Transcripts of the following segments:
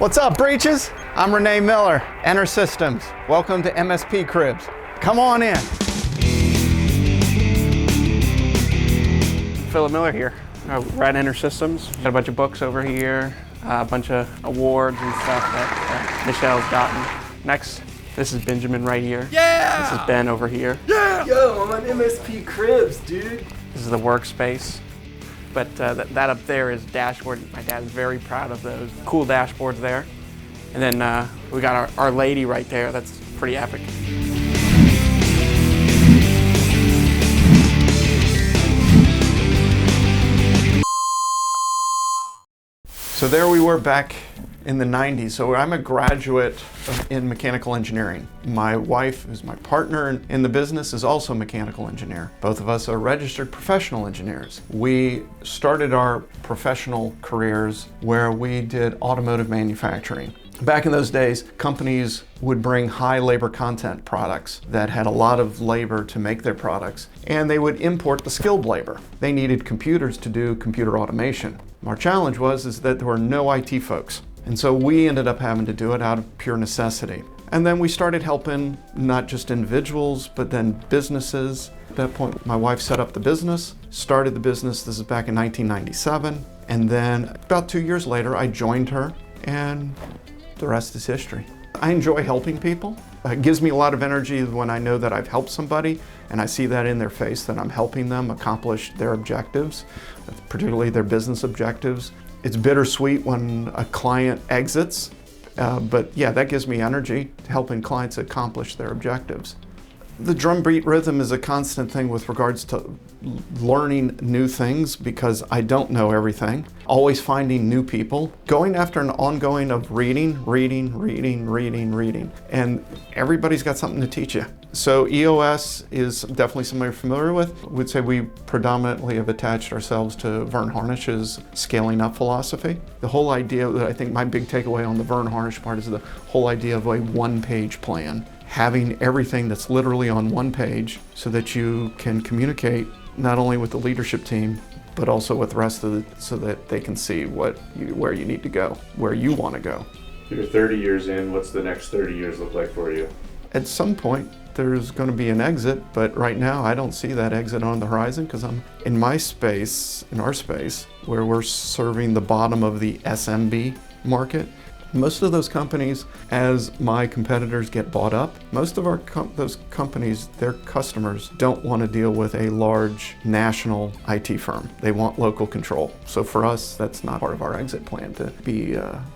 What's up, breeches? I'm René Miller, Ener Systems. Welcome to MSP Cribs. Come on in. Philip Miller here. We're at Ener Systems. Got a bunch of books over here, a bunch of awards and stuff that Michelle's gotten. Next, this is Benjamin right here. Yeah! This is Ben over here. Yeah! Yo, I'm on MSP Cribs, dude. This is the workspace. But that up there is dashboard. My dad's very proud of those. Cool dashboards there. And then we got our lady right there. That's pretty epic. So there we were back in the 90s. So I'm a graduate in mechanical engineering. My wife, who's my partner in the business, is also a mechanical engineer. Both of us are registered professional engineers. We started our professional careers where we did automotive manufacturing. Back in those days, companies would bring high labor content products that had a lot of labor to make their products, and they would import the skilled labor. They needed computers to do computer automation. Our challenge was that there were no IT folks. And so we ended up having to do it out of pure necessity. And then we started helping not just individuals, but then businesses. At that point, my wife set up the business, started the business. This is back in 1997. And then about 2 years later, I joined her, and the rest is history. I enjoy helping people. It gives me a lot of energy when I know that I've helped somebody and I see that in their face, that I'm helping them accomplish their objectives, particularly their business objectives. It's bittersweet when a client exits, but yeah, that gives me energy, helping clients accomplish their objectives. The drumbeat rhythm is a constant thing with regards to learning new things, because I don't know everything. Always finding new people, going after an ongoing of reading, and everybody's got something to teach you. So EOS is definitely something you're familiar with. We'd say we predominantly have attached ourselves to Vern Harnish's scaling up philosophy. The whole idea that I think my big takeaway on the Vern Harnish part is the whole idea of a one-page plan. Having everything that's literally on one page so that you can communicate not only with the leadership team, but also with the rest of so that they can see where you need to go, where you want to go. You're 30 years in, what's the next 30 years look like for you? At some point, there's going to be an exit, but right now I don't see that exit on the horizon, because I'm in my space, in our space, where we're serving the bottom of the SMB market. Most of those companies, as my competitors get bought up, most of those companies, their customers don't want to deal with a large national IT firm. They want local control. So for us, that's not part of our exit plan to be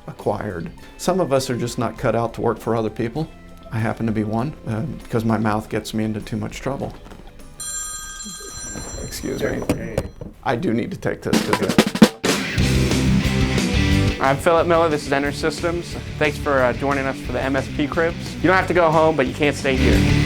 acquired. Some of us are just not cut out to work for other people. I happen to be one, because my mouth gets me into too much trouble. Excuse me. I do need to take this because I'm Philip Miller. This is Ener Systems. Thanks for joining us for the MSP Cribs. You don't have to go home, but you can't stay here.